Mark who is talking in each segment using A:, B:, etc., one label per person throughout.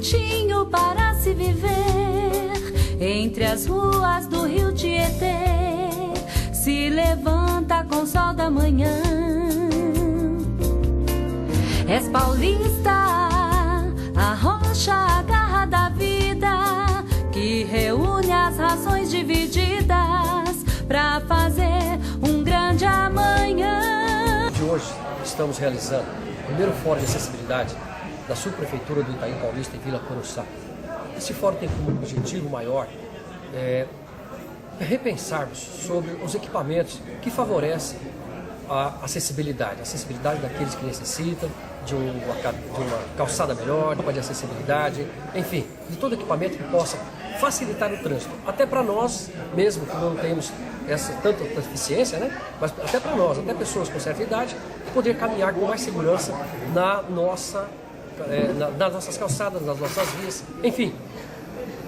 A: cantinho para se viver, entre as ruas do Rio Tietê, se levanta com o sol da manhã. És paulista, a rocha, a garra da vida, que reúne as razões divididas para fazer um grande amanhã.
B: Hoje estamos realizando o primeiro Fórum de Acessibilidade da Subprefeitura do Itaim Paulista em Vila Curuçá. Esse fórum tem como objetivo maior repensarmos sobre os equipamentos que favorecem a acessibilidade daqueles que necessitam de uma calçada melhor, de acessibilidade, enfim, de todo equipamento que possa facilitar o trânsito, até para nós, mesmo que não temos tanta deficiência, né? Mas até para nós, até pessoas com certa idade, poder caminhar com mais segurança nas nossas calçadas, nas nossas vias, enfim,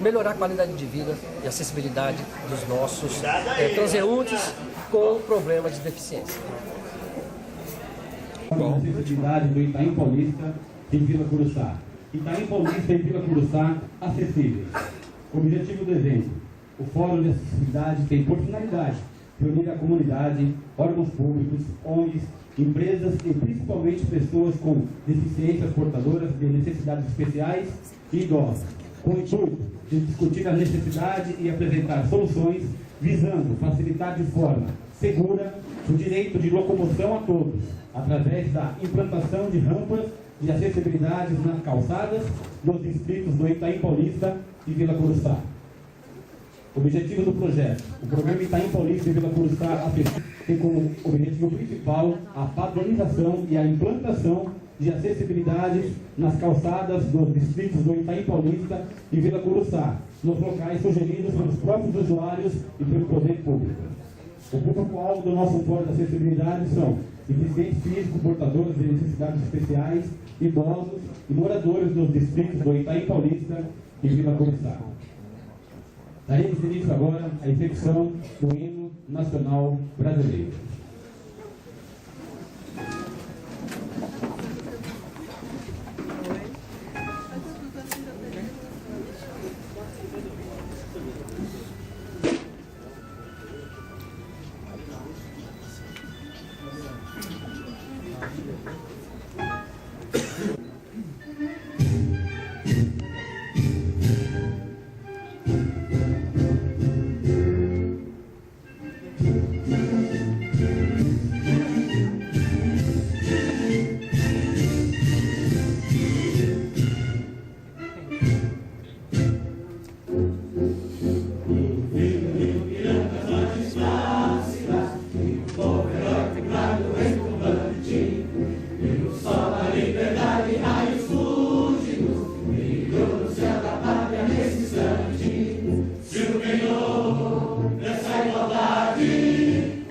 B: melhorar a qualidade de vida e acessibilidade dos nossos transeuntes com problemas de deficiência.
C: A acessibilidade do Itaim Paulista em Vila Curuçá. Itaim Paulista em Vila Curuçá acessíveis. O objetivo do evento: o Fórum de Acessibilidade tem por finalidade reunir a comunidade, órgãos públicos, ONGs, empresas e principalmente pessoas com deficiências portadoras de necessidades especiais e idosas, com o intuito de discutir a necessidade e apresentar soluções visando facilitar de forma segura o direito de locomoção a todos, através da implantação de rampas de acessibilidade nas calçadas dos distritos do Itaim Paulista e Vila Curuçá. Objetivo do projeto: o programa Itaim Paulista e Vila Curuçá tem como objetivo principal a padronização e a implantação de acessibilidade nas calçadas dos distritos do Itaim Paulista e Vila Curuçá, nos locais sugeridos pelos próprios usuários e pelo poder público. O público-alvo do nosso fórum de acessibilidade são deficientes físicos, portadores de necessidades especiais, idosos e moradores dos distritos do Itaim Paulista e Vila Curuçá. Daremos início agora à execução do hino nacional brasileiro.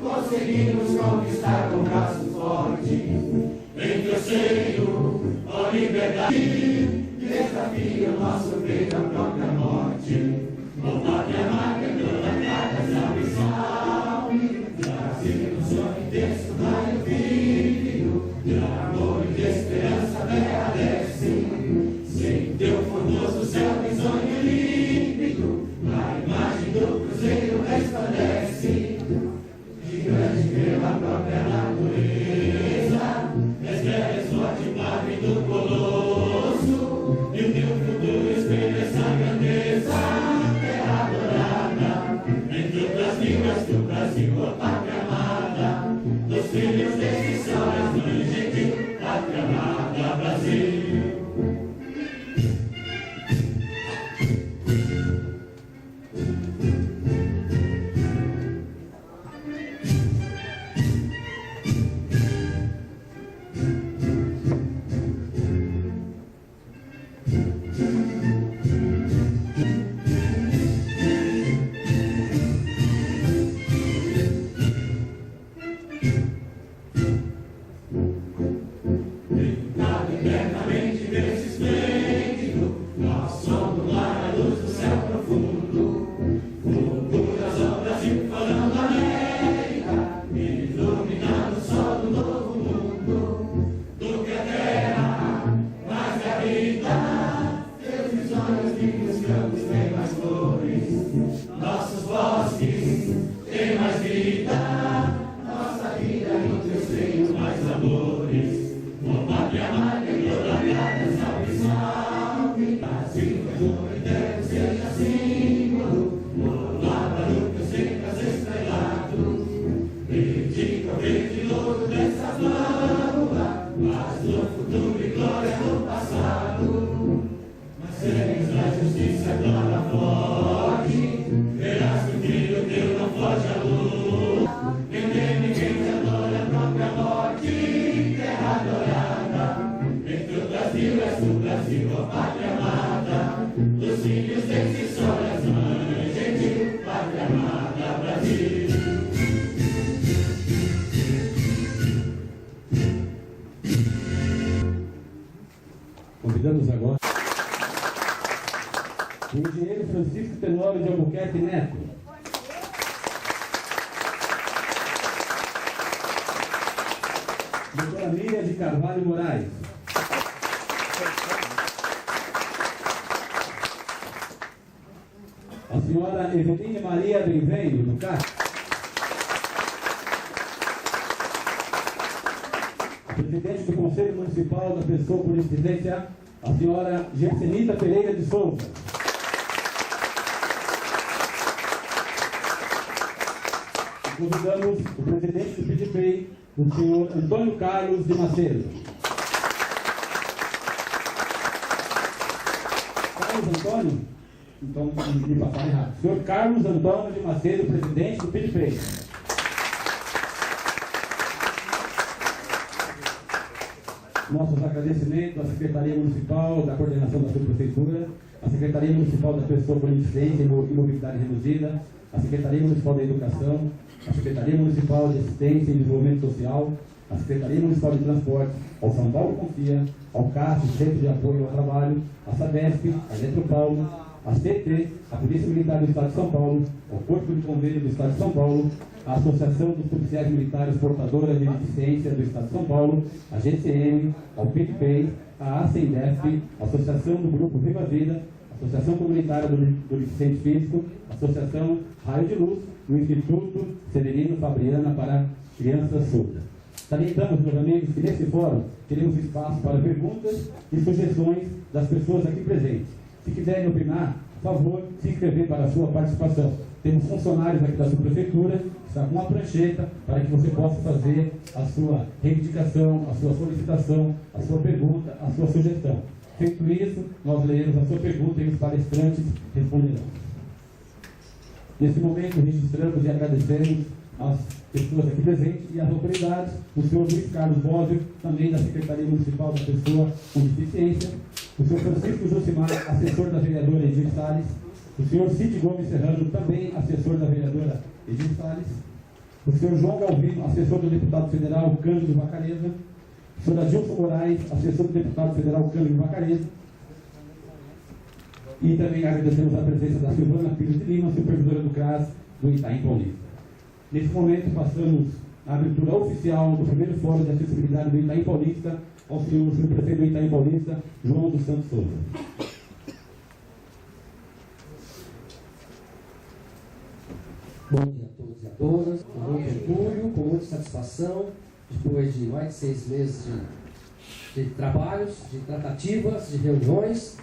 D: Conseguimos conquistar com braço forte, em teu seio, ó liberdade, desafia o nosso peito à própria morte. O pátria marca toda a carga salvação, Brasil, um sonho intenso, raio vívido, de amor e de esperança a terra desce, sem teu formoso céu risonho límpido, a imagem do cruzeiro resplandece. Gigante pela própria natureza, és forte padre do colosso, e o teu futuro espelha essa grandeza, terra adorada, entre outras línguas do Brasil, a pátria amada, dos filhos desse sol, és mãe gentil, pátria amada, Brasil. vida, nossa vida em teu seio mais amores. Ó Pátria Amada, glorificada, salve, salve, Brasil, tua ideia seja símbolo, lava no teu secas estrelado, verifica o verde louro dessa flâmula, mas no futuro e glória do passado, mas seres da justiça glória forte, verás que o brilho teu não foge à luz, ninguém adora a própria morte, terra adorada, entre o Brasil és o Brasil, ó Pátria amada, dos filhos desses olhos mães, gentil, Pátria amada, Brasil.
C: Convidamos agora o engenheiro Francisco Tenório de Albuquerque Neto. Doutora Miriam de Carvalho Moraes. A senhora Eveline Maria Benvenho, do CAC. A presidente do Conselho Municipal da Pessoa por Incidência, a senhora Gersenita Pereira de Souza. Convidamos o presidente do PDPEI, o senhor Antônio Carlos de Macedo. Carlos Antônio? Então, me passaram errado. Senhor Carlos Antônio de Macedo, presidente do PDPEI. Nossos agradecimentos à Secretaria Municipal da Coordenação da Subprefeitura, à Secretaria Municipal da Pessoa com Deficiência e Mobilidade Reduzida, à Secretaria Municipal da Educação, à Secretaria Municipal de Assistência e Desenvolvimento Social, à Secretaria Municipal de Transporte, ao São Paulo Confia, ao CAF, Centro de Apoio ao Trabalho, à SADESP, à Eletropaulo, à CT, à Polícia Militar do Estado de São Paulo, ao Corpo de Bombeiro do Estado de São Paulo, à Associação dos Policiais Militares Portadora de Deficiência do Estado de São Paulo, à GCM, ao PicPay, à ACENDESP, à Associação do Grupo Viva Vida, Associação Comunitária do Deficiente Físico, Associação Raio de Luz e o Instituto Severino Fabriana para Crianças Surdas. Salientamos, meus amigos, que nesse fórum teremos espaço para perguntas e sugestões das pessoas aqui presentes. Se quiserem opinar, por favor, se inscrever para a sua participação. Temos funcionários aqui da Subprefeitura que estão com uma prancheta para que você possa fazer a sua reivindicação, a sua solicitação, a sua pergunta, a sua sugestão. Feito isso, nós leremos a sua pergunta e os palestrantes responderão. Nesse momento, registramos e agradecemos às pessoas aqui presentes e às autoridades, o senhor Luiz Carlos Bósio, também da Secretaria Municipal da Pessoa com Deficiência, o senhor Francisco Josimar, assessor da vereadora Edir Salles, o senhor Cid Gomes Serrano, também assessor da vereadora Edir Salles, o senhor João Galvino, assessor do deputado federal Cândido Vacareza, o senhor Adilson Moraes, assessor do deputado federal Cândido Vacareza, e também agradecemos a presença da Silvana Pires de Lima, supervisora do CRAS do Itaim Paulista. Nesse momento, passamos a abertura oficial do primeiro Fórum de Acessibilidade do Itaim Paulista ao senhor subprefeito do Itaim Paulista, João dos Santos Souza.
E: Bom dia a todos e a todas, com muito orgulho, com muita satisfação, depois de mais de 6 meses de trabalhos, de tratativas, de reuniões,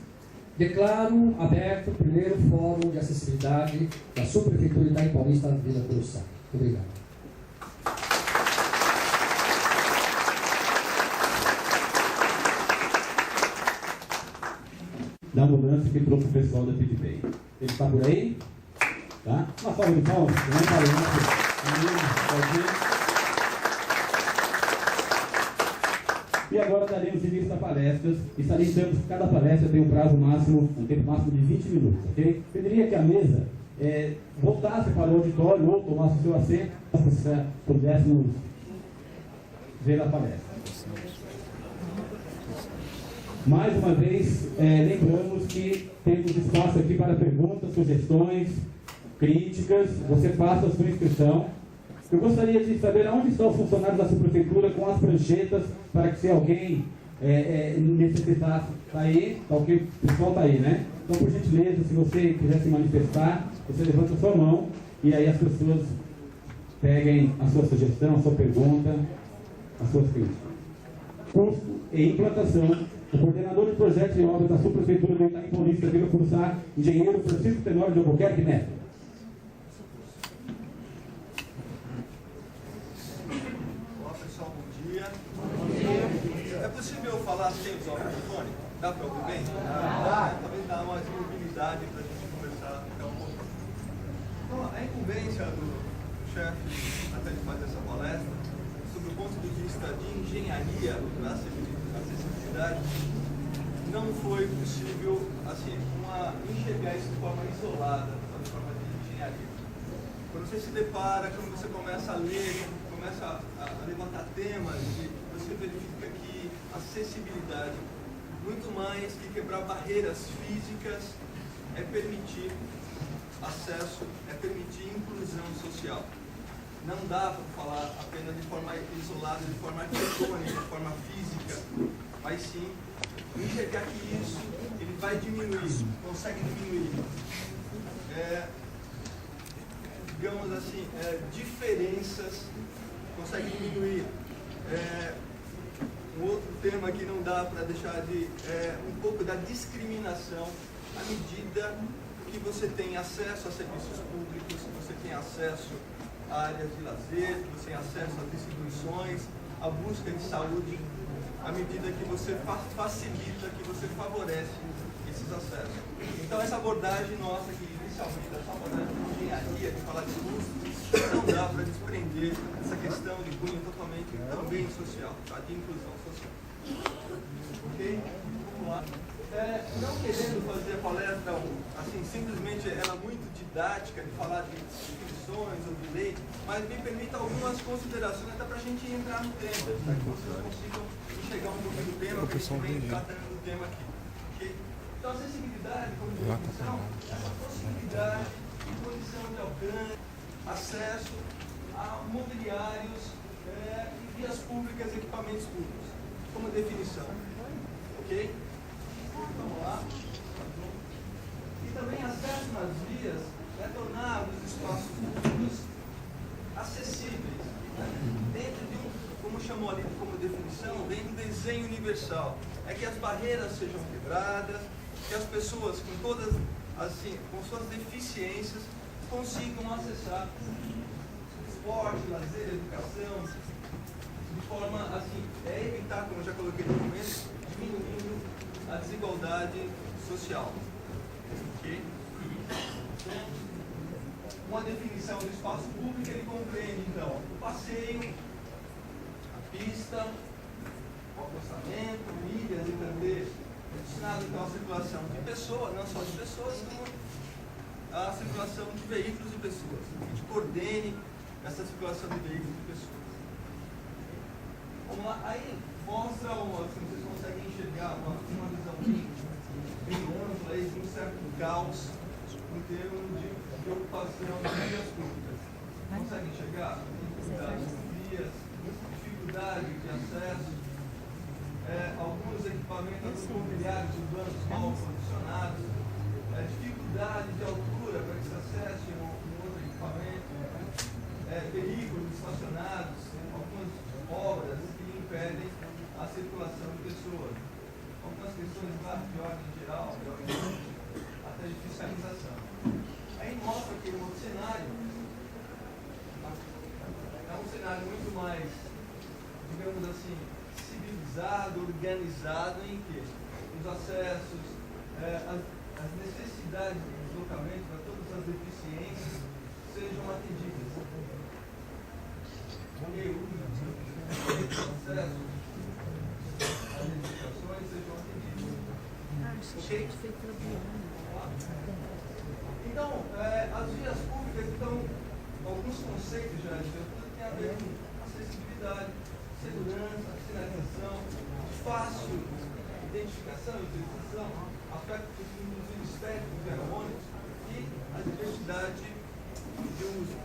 E: declaro aberto o primeiro Fórum de Acessibilidade da Subprefeitura de Itaim Paulista, na Vila Curuçá. Obrigado.
C: Da mudança que trouxe o pessoal da PicPay. Ele está por aí? Tá? Uma salva de palmas. E agora daremos início a palestras e salientamos que cada palestra tem um prazo máximo, um tempo máximo de 20 minutos, ok? Pediria que a mesa voltasse para o auditório ou tomasse o seu assento, se pudéssemos ver a palestra. Mais uma vez, lembramos que temos espaço aqui para perguntas, sugestões, críticas. Você faça a sua inscrição. Eu gostaria de saber onde está o funcionário da Subprefeitura com as pranchetas, para que se alguém necessitar, está aí, tá ok? O pessoal está aí, né? Então, por gentileza, se você quiser se manifestar, você levanta a sua mão e aí as pessoas peguem a sua sugestão, a sua pergunta, as suas críticas. Custo e implantação. O coordenador de projetos e obras da Subprefeitura do Itaim Paulista, Vila Curuçá, engenheiro Francisco Tenório de Albuquerque Neto.
F: Olá pessoal, bom dia. Bom dia. É possível falar sem usar o microfone? Dá para ouvir bem? Dá. Talvez dá mais mobilidade para a gente conversar até um pouco. Então, a incumbência do chefe até de fazer essa palestra, sobre o ponto de vista de engenharia da acessibilidade, não foi possível assim, enxergar isso de forma isolada, de forma de engenharia. Quando você se depara, quando você começa a ler, começa a levantar temas, você verifica que acessibilidade, muito mais que quebrar barreiras físicas, é permitir acesso, é permitir inclusão social. Não dá para falar apenas de forma isolada, de forma arquitetônica, de forma física, mas sim enxergar que isso ele vai diminuir, consegue diminuir, digamos assim, diferenças, consegue diminuir. Um outro tema que não dá para deixar de um pouco da discriminação à medida que você tem acesso a serviços públicos, que você tem acesso a áreas de lazer, que você tem acesso às instituições, a busca de saúde, à medida que você facilita, que você favorece esses acessos. Então essa abordagem nossa, que inicialmente essa abordagem de engenharia, de falar de custo, não dá para desprender essa questão de cunho totalmente também social, tá? De inclusão social. Ok? Vamos lá. Não querendo fazer a palestra assim, simplesmente ela muito didática, de falar de definições ou de lei, mas me permita algumas considerações até para a gente entrar no tema, para que vocês consigam enxergar um pouco do tema, que a gente vem tratando do tema aqui. Okay? Então, acessibilidade, como definição, é essa possibilidade de condição de alcance, acesso a mobiliários e vias públicas e equipamentos públicos, como definição. Ok? Vamos lá. E também acesso nas vias é tornar os espaços públicos acessíveis, né? Dentro de como chamou ali como definição, dentro do desenho universal. É que as barreiras sejam quebradas, que as pessoas com todas, assim, com suas deficiências, consigam acessar esporte, lazer, educação, de forma assim, evitar, como eu já coloquei no começo, diminuindo a desigualdade social. Okay? Uma definição do espaço público, ele compreende, então, o passeio, a pista, o acostamento, milhas e candeias, destinado, então, à circulação de pessoas, não só de pessoas, como a circulação de veículos e pessoas. A gente coordene essa circulação de veículos e pessoas. Vamos lá, aí mostra, assim, vocês conseguem enxergar uma visão bem ampla, de um certo caos em termos de ocupação de vias públicas. Conseguem enxergar? Dificuldade de vias, dificuldade de acesso, alguns equipamentos mobiliários urbanos mal condicionados, dificuldade de altura para que se acesse um outro equipamento, veículos estacionados, algumas obras que impedem a circulação de pessoas, algumas questões de ordem geral, até de fiscalização. Aí mostra que o outro cenário é um cenário muito mais, digamos assim, civilizado, organizado, em que os acessos, as necessidades de deslocamento para todas as deficiências sejam atendidas. Acesso, as edificações sejam atendidas. Okay? Então, as vias públicas, então, alguns conceitos já tem a ver com acessibilidade, segurança, sinalização, fácil identificação e utilização, aspectos inclusive estéticos e harmônicos e a diversidade de uso,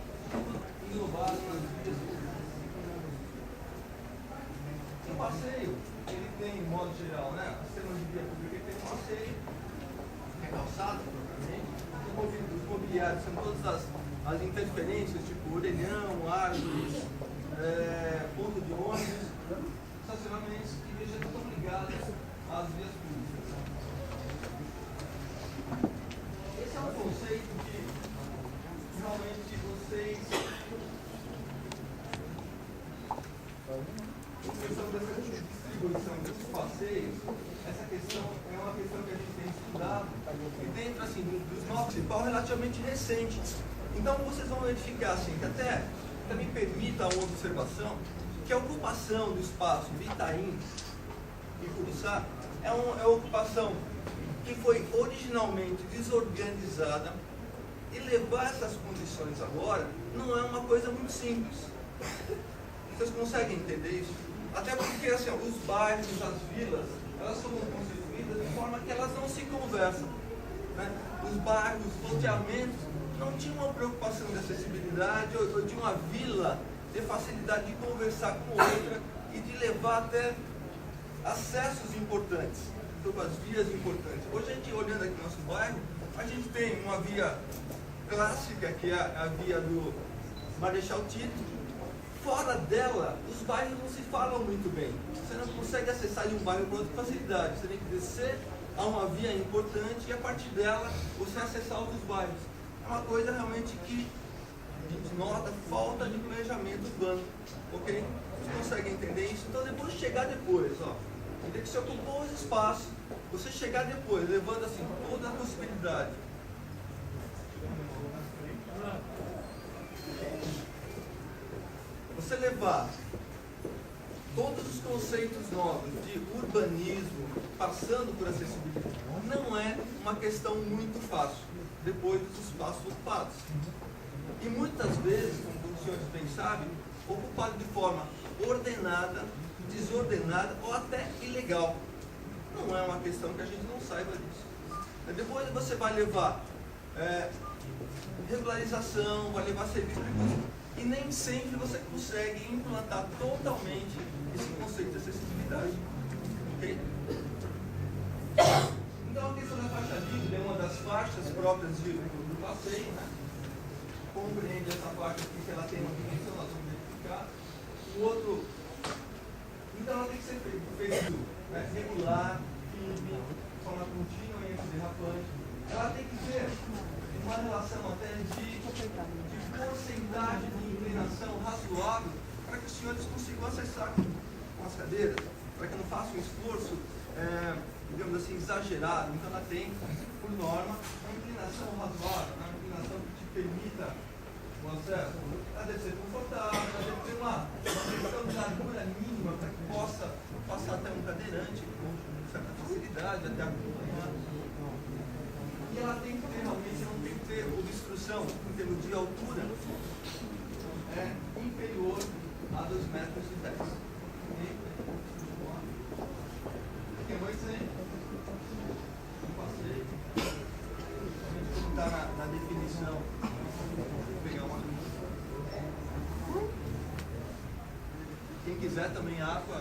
F: englobado nas vias públicas. O passeio, ele tem, em modo geral, né? O sistema de via pública ele tem um passeio, é calçada, propriamente. Os mobiliários são todas as interferências, tipo orelhão, árvores, ponto de ônibus, estacionamentos que já estão ligados às vias públicas. Esse é um conceito que realmente vocês... A questão dessa distribuição dos passeios, essa questão é uma questão que a gente tem estudado e dentro assim, dos nossos principal relativamente recente. Então vocês vão verificar assim, que até me permita uma observação, que a ocupação do espaço de Itaim e Curuçá é uma ocupação que foi originalmente desorganizada, e levar essas condições agora não é uma coisa muito simples. Vocês conseguem entender isso? Até porque assim, os bairros, as vilas, elas foram constituídas de forma que elas não se conversam, né? Os bairros, os loteamentos não tinham uma preocupação de acessibilidade ou de uma vila ter facilidade de conversar com outra e de levar até acessos importantes, sobre as vias importantes. Hoje a gente, olhando aqui no nosso bairro, a gente tem uma via clássica, que é a via do Marechal Tito. Fora dela, os bairros não se falam muito bem. Você não consegue acessar de um bairro para outro com facilidade. Você tem que descer a uma via importante e a partir dela você acessar outros bairros. É uma coisa realmente que a gente nota falta de planejamento urbano. Ok? Vocês conseguem entender isso? Então depois chegar depois, ó, tem que se ocupar os espaços. Você chegar depois, levando assim toda a possibilidade. Você levar todos os conceitos novos de urbanismo, passando por acessibilidade, não é uma questão muito fácil, depois dos espaços ocupados. E muitas vezes, como os senhores bem sabem, ocupado de forma ordenada, desordenada ou até ilegal. Não é uma questão que a gente não saiba disso. Depois você vai levar regularização, vai levar serviços públicos, e nem sempre você consegue implantar totalmente esse conceito de acessibilidade. Okay? Então a questão da faixa livre é uma das faixas próprias do passeio, né? Compreende essa faixa aqui, que ela tem uma dimensão, nós vamos verificar. O outro, então ela tem que ser feita regular, firme, forma contínua e antiderrapante. Ela tem que ter uma relação até de porcentagem de inclinação razoável para que os senhores consigam acessar com as cadeiras, para que não façam um esforço, digamos assim, exagerado. Então ela tem, por norma, uma inclinação razoável, uma inclinação que te permita o acesso. Ela deve ser confortável, ela deve ter uma questão de largura mínima para que possa passar até um cadeirante com certa facilidade, até acompanhar. E ela tem que ter, realmente, não tem que ter obstrução em termos de altura inferior a 2,10 metros. Aqui é um exemplo. Um passeio. Como está na definição. Vou pegar uma. Quem quiser também água.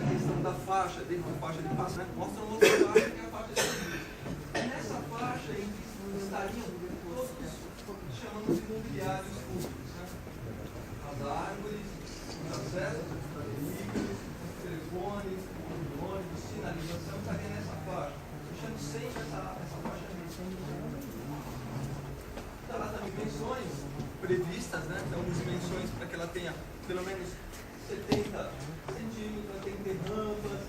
F: Dentro da faixa de passo, né? Mostra uma outra faixa que é a faixa de serviço. Nessa faixa em que estariam todos os chamamos de imobiliários públicos, né? As árvores, os acessos, os veículos, os telefones, os ônibus, sinalização, estaria nessa faixa. Deixando sempre essa faixa de Então ela tem dimensões previstas, né? Então dimensões para que ela tenha pelo menos 70 centímetros, tem que ter rampas,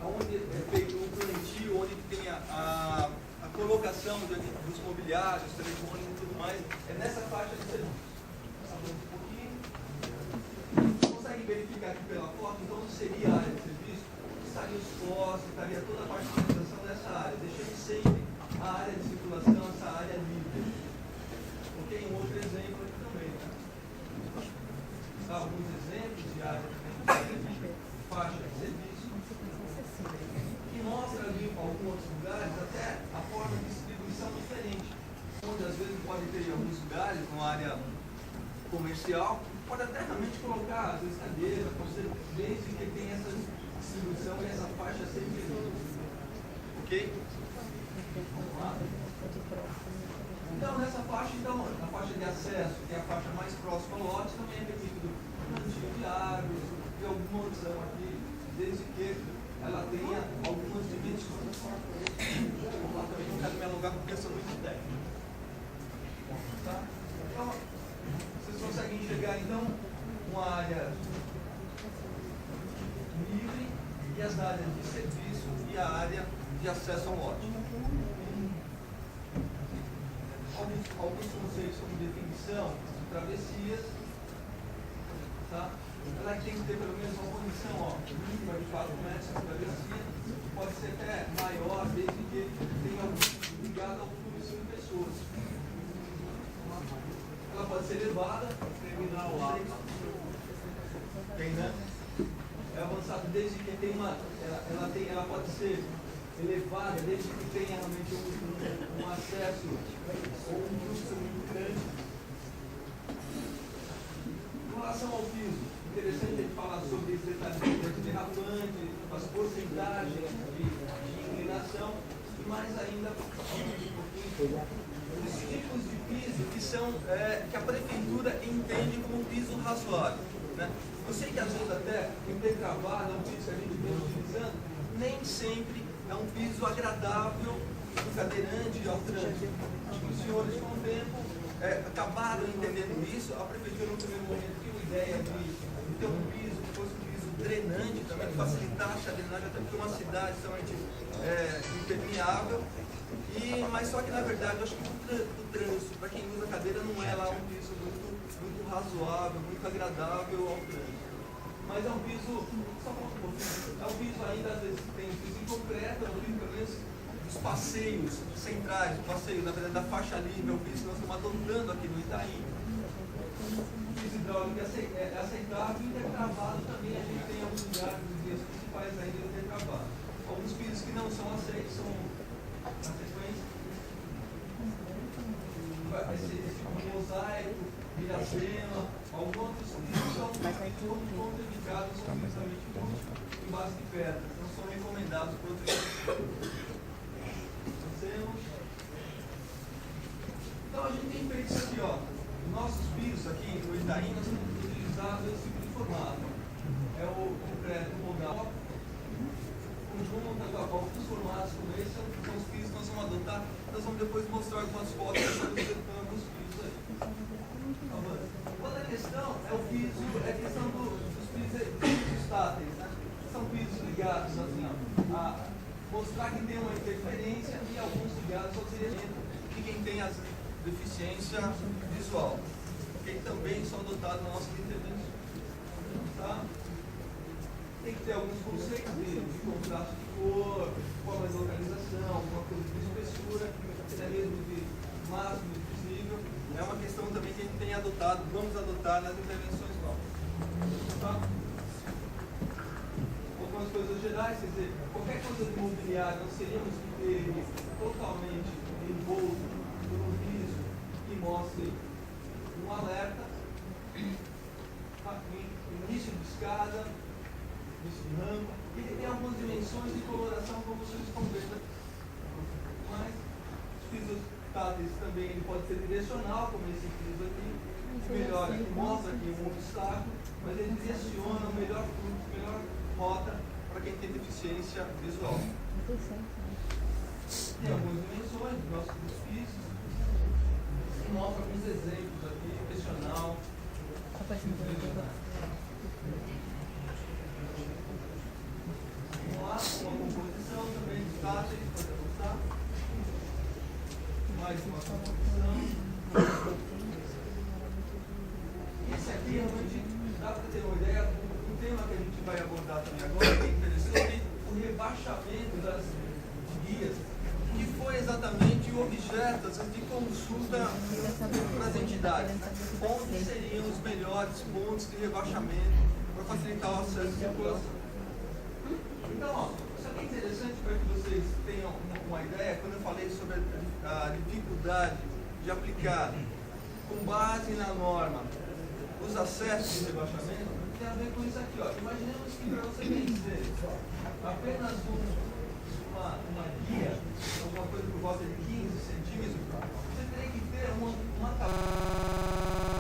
F: onde é feito o plantio, onde tem a colocação dos mobiliários, telefones e tudo mais, é nessa faixa de serviço. Um pouquinho. Você consegue verificar aqui pela foto, então não seria a área de serviço, estaria os postos, estaria toda a parte de utilização dessa área, deixando sempre a área de circulação, essa área livre. Ok? Um outro exemplo aqui também, né? alguns exemplos de área de faixa de serviço, que mostra ali em alguns lugares até a forma de distribuição diferente, onde às vezes pode ter em alguns lugares, numa área comercial, pode até realmente colocar às vezes cadeira, desde que tenha essa distribuição e essa faixa sempre ok? Vamos lá? Então, nessa faixa, na faixa de acesso, que é a faixa mais próxima ao lote, também é permitido plantio de árvores e alguma opção aqui, desde que ela tenha algumas dimensões. Vou lá também, não quero me alongar porque eu sou muito técnico. Tá? Então, vocês conseguem enxergar, então, uma área livre e as áreas de serviço e a área de acesso ao lote. Alguns conceitos como definição de travessias, tá? Ela tem que ter pelo menos uma condição mínima de 4 metros de travessia, pode ser até maior, desde que tenha ligado ao fluxo de pessoas. Ela pode ser elevada, terminar o alto. Tem, né? É avançado desde que tem ela pode ser elevada desde que tenha realmente um acesso ou um fluxo muito grande. Em relação ao piso, interessante a gente falar sobre esse detalhe de derrapante, as porcentagens de inclinação e mais ainda os tipos de piso que são que a prefeitura entende como um piso razoável, né? Eu sei que às vezes até o Petrabado é um piso que a gente vem utilizando, nem sempre é um piso agradável do cadeirante ao trânsito. Acho que os senhores, com o tempo, acabaram entendendo isso. A prefeitura, no primeiro momento, tinha uma ideia de ter um piso que fosse um piso drenante, também que facilitasse a drenagem, até porque uma cidade extremamente impermeável. Mas só que, na verdade, eu acho que o trânsito, para quem usa a cadeira, não é lá um piso muito razoável, muito agradável ao trânsito. Mas é um piso, só um pouquinho, é um piso ainda, às vezes, tem um piso em concreto, é um piso, pelo menos, dos passeios centrais, o passeio, na verdade, da faixa livre, é um piso que nós estamos adotando aqui no Itaim. O piso hidráulico é aceitável e intertravado também, a gente tem alguns lugares, nos dias principais ainda, intertravado. Alguns pisos que não são aceitos, são, na sequência, esse tipo de mosaico, Miracema, alguns outros pisos são contraindicados, são justamente em base de pedra, não são recomendados para outros tipos. Então a gente tem feito isso aqui, nossos pisos aqui no Itaim, nós temos utilizado esse tipo de formato. É o concreto moldado, conjunto, alguns formatos como esse são os pisos que nós vamos adotar. Nós vamos depois mostrar algumas fotos sobre alguns pisos aí. Outra questão é o piso, é a questão dos pisos estáteis, né? São pisos ligados assim, a mostrar que tem uma interferência e alguns ligados ao direcionamento de quem tem a deficiência visual, que também são adotados na nossa intervenção. Tá? Tem que ter alguns conceitos de contraste de cor, forma de localização, alguma coisa de espessura, até mesmo de máximo, de visível. É uma questão também que a gente tem adotado, vamos adotar nas intervenções novas. Tá? Algumas coisas gerais, quer dizer, qualquer coisa de mobiliário nós teríamos que ter ele totalmente envolto por um piso que mostre um alerta, início de escada, início de rampa, e ele tem algumas dimensões de coloração como vocês estão vendo aqui. Mas os pisos táteis também ele pode ser direcional, como esse piso aqui, melhor, que mostra aqui um obstáculo, mas ele direciona o melhor fluxo, a melhor rota para quem tem deficiência visual. Tem algumas dimensões dos nossos pisos, e mostra alguns exemplos aqui, direcional. Vamos lá, uma composição também de táteis, pode avançar. Mais uma composição. Esse aqui realmente dá para ter uma ideia do tema que a gente vai abordar também agora, que é interessante, o rebaixamento das guias que foi exatamente o objeto de consulta para as entidades. Onde seriam os melhores pontos de rebaixamento para facilitar o acesso à população? Então, ó, isso aqui é interessante para que vocês tenham uma ideia. Quando eu falei sobre a dificuldade de aplicar, com base na norma, os acessos de rebaixamento, tem a ver com isso aqui. Ó. Imaginemos que para você vencer apenas uma guia, alguma coisa por volta de 15 centímetros, você teria que ter uma